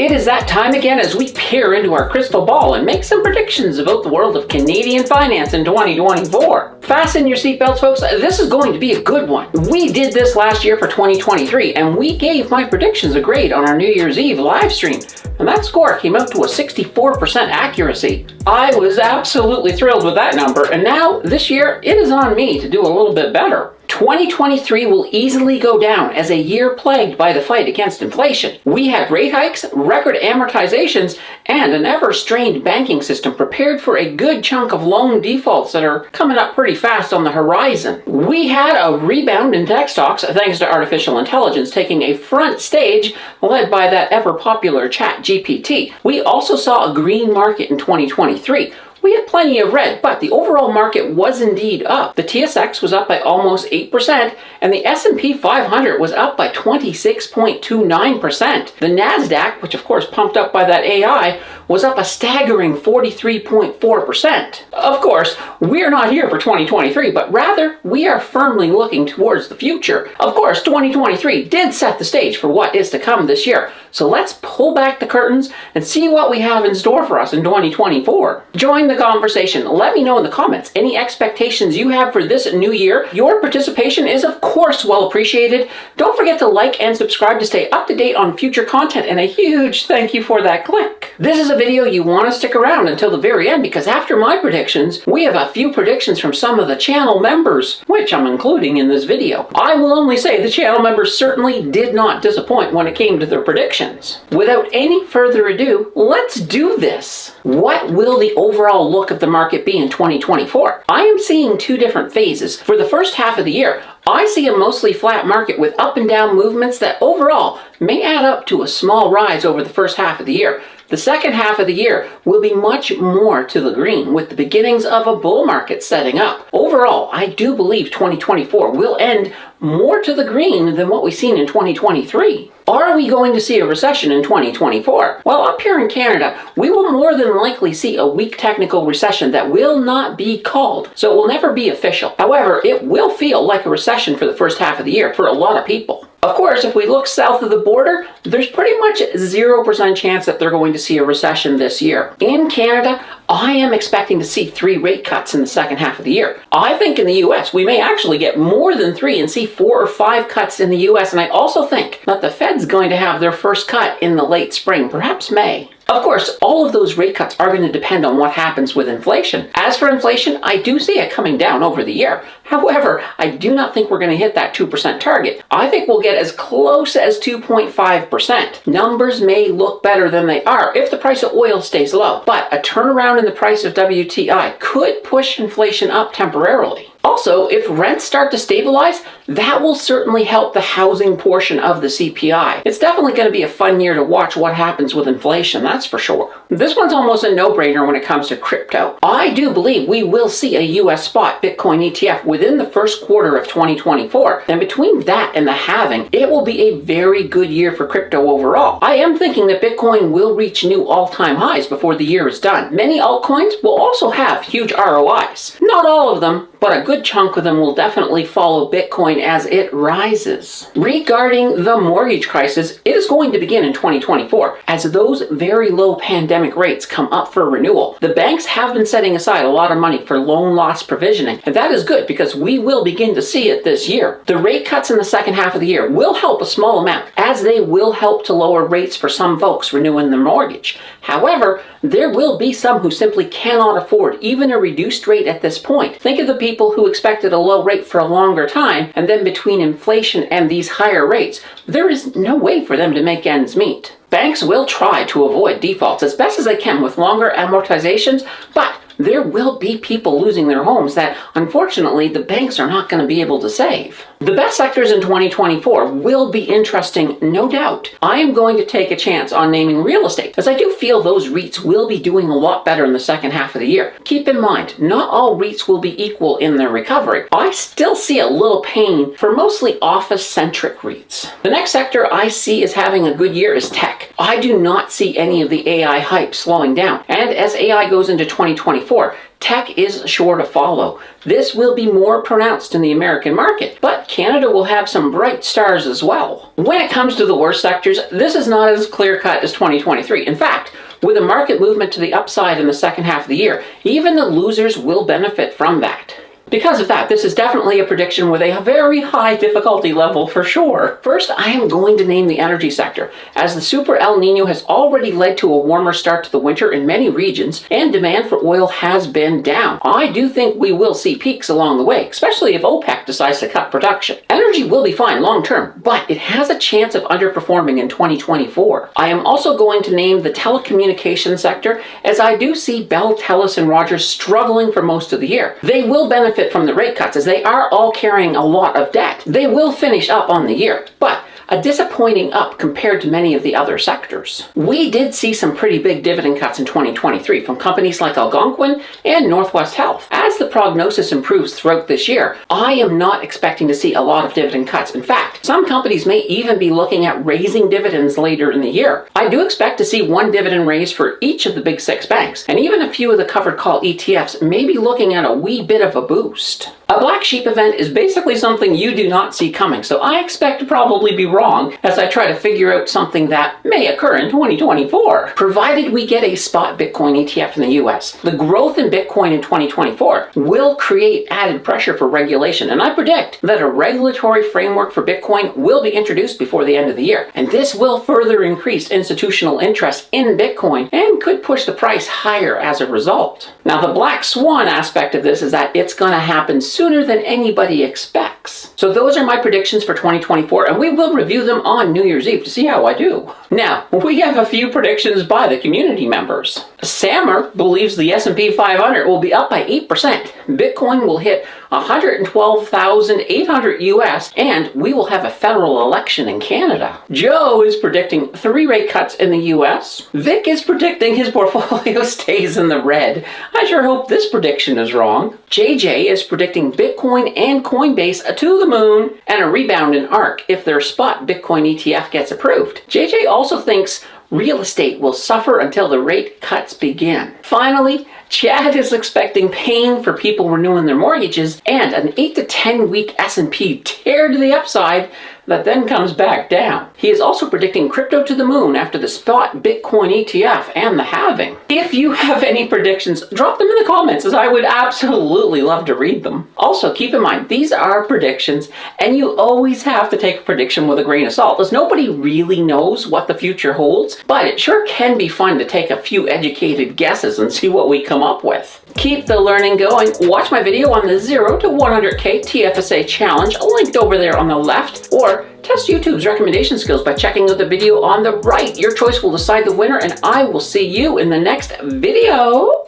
It is that time again as we peer into our crystal ball and make some predictions about the world of Canadian finance in 2024. Fasten your seatbelts, folks. This is going to be a good one. We did this last year for 2023, and we gave my predictions a grade on our New Year's Eve live stream, and that score came out to a 64% accuracy. I was absolutely thrilled with that number, and now this year it is on me to do a little bit better. 2023 will easily go down as a year plagued by the fight against inflation. We had rate hikes, record amortizations, and an ever-strained banking system prepared for a good chunk of loan defaults that are coming up pretty fast on the horizon. We had a rebound in tech stocks thanks to artificial intelligence taking a front stage led by that ever-popular ChatGPT. We also saw a green market in 2023. We had plenty of red, but the overall market was indeed up. The TSX was up by almost 8%, and the S&P 500 was up by 26.29%. The NASDAQ, which of course pumped up by that AI, was up a staggering 43.4%. Of course, we're not here for 2023, but rather we are firmly looking towards the future. Of course, 2023 did set the stage for what is to come this year. So let's pull back the curtains and see what we have in store for us in 2024. Join the conversation. Let me know in the comments any expectations you have for this new year. Your participation is of course well appreciated. Don't forget to like and subscribe to stay up to date on future content, and a huge thank you for that click. This is a video you want to stick around until the very end, because after my predictions, we have a few predictions from some of the channel members, which I'm including in this video. I will only say the channel members certainly did not disappoint when it came to their predictions. Without any further ado, let's do this. What will the overall look of the market be in 2024? I am seeing two different phases. For the first half of the year, I see a mostly flat market with up and down movements that overall may add up to a small rise over the first half of the year. The second half of the year will be much more to the green, with the beginnings of a bull market setting up. Overall, I do believe 2024 will end more to the green than what we've seen in 2023. Are we going to see a recession in 2024? Well, up here in Canada, we will more than likely see a weak technical recession that will not be called, so it will never be official. However, it will feel like a recession for the first half of the year for a lot of people. Of course, if we look south of the border, there's pretty much 0% chance that they're going to see a recession this year. In Canada, I am expecting to see 3 rate cuts in the second half of the year. I think in the US, we may actually get more than 3 and see 4 or 5 cuts in the US, and I also think that the Fed's going to have their first cut in the late spring, perhaps May. Of course, all of those rate cuts are going to depend on what happens with inflation. As for inflation, I do see it coming down over the year. However, I do not think we're going to hit that 2% target. I think we'll get as close as 2.5%. Numbers may look better than they are if the price of oil stays low, but a turnaround in the price of WTI could push inflation up temporarily. Also, if rents start to stabilize, that will certainly help the housing portion of the CPI. It's definitely going to be a fun year to watch what happens with inflation, that's for sure. This one's almost a no-brainer when it comes to crypto. I do believe we will see a US spot Bitcoin ETF within the first quarter of 2024. And between that and the halving, it will be a very good year for crypto overall. I am thinking that Bitcoin will reach new all-time highs before the year is done. Many altcoins will also have huge ROIs. Not all of them, but a good chunk of them will definitely follow Bitcoin as it rises. Regarding the mortgage crisis, it is going to begin in 2024 as those very low pandemic rates come up for renewal. The banks have been setting aside a lot of money for loan loss provisioning, and that is good because we will begin to see it this year. The rate cuts in the second half of the year will help a small amount, as they will help to lower rates for some folks renewing their mortgage. However, there will be some who simply cannot afford even a reduced rate at this point. Think of the people who expected a low rate for a longer time, and then between inflation and these higher rates, there is no way for them to make ends meet. Banks will try to avoid defaults as best as they can with longer amortizations, but there will be people losing their homes that, unfortunately, the banks are not going to be able to save. The best sectors in 2024 will be interesting, no doubt. I am going to take a chance on naming real estate, as I do feel those REITs will be doing a lot better in the second half of the year. Keep in mind, not all REITs will be equal in their recovery. I still see a little pain for mostly office-centric REITs. The next sector I see as having a good year is tech. I do not see any of the AI hype slowing down, and as AI goes into 2025, 2024, tech is sure to follow. This will be more pronounced in the American market, but Canada will have some bright stars as well. When it comes to the worst sectors, this is not as clear-cut as 2023. In fact, with a market movement to the upside in the second half of the year, even the losers will benefit from that. Because of that, this is definitely a prediction with a very high difficulty level for sure. First, I am going to name the energy sector, as the Super El Nino has already led to a warmer start to the winter in many regions, and demand for oil has been down. I do think we will see peaks along the way, especially if OPEC decides to cut production. Energy will be fine long term, but it has a chance of underperforming in 2024. I am also going to name the telecommunications sector, as I do see Bell, Telus, and Rogers struggling for most of the year. They will benefit from the rate cuts, as they are all carrying a lot of debt. They will finish up on the year, but a disappointing up compared to many of the other sectors. We did see some pretty big dividend cuts in 2023 from companies like Algonquin and Northwest Health. As the prognosis improves throughout this year, I am not expecting to see a lot of dividend cuts. In fact, some companies may even be looking at raising dividends later in the year. I do expect to see one dividend raise for each of the big 6 banks, and even a few of the covered call ETFs may be looking at a wee bit of a boost. A black sheep event is basically something you do not see coming, so I expect to probably be wrong as I try to figure out something that may occur in 2024. Provided we get a spot Bitcoin ETF in the US, the growth in Bitcoin in 2024 will create added pressure for regulation, and I predict that a regulatory framework for Bitcoin will be introduced before the end of the year, and this will further increase institutional interest in Bitcoin and could push the price higher as a result. Now, the black swan aspect of this is that it's going to happen sooner than anybody expects. So those are my predictions for 2024, and we will review them on New Year's Eve to see how I do. Now, we have a few predictions by the community members. Sammer believes the S&P 500 will be up by 8%. Bitcoin will hit 112,800 US, and we will have a federal election in Canada. Joe is predicting 3 rate cuts in the US. Vic is predicting his portfolio stays in the red. I sure hope this prediction is wrong. JJ is predicting Bitcoin and Coinbase to the moon, and a rebound in ARK if their spot Bitcoin ETF gets approved. JJ also thinks real estate will suffer until the rate cuts begin. Finally, Chad is expecting pain for people renewing their mortgages and an 8 to 10 week S&P tear to the upside that then comes back down. He is also predicting crypto to the moon after the spot Bitcoin ETF and the halving. If you have any predictions, drop them in the comments, as I would absolutely love to read them. Also, keep in mind, these are predictions, and you always have to take a prediction with a grain of salt, as nobody really knows what the future holds, but it sure can be fun to take a few educated guesses and see what we come up with. Keep the learning going. Watch my video on the 0 to 100K TFSA challenge, linked over there on the left, or test YouTube's recommendation skills by checking out the video on the right. Your choice will decide the winner, and I will see you in the next video.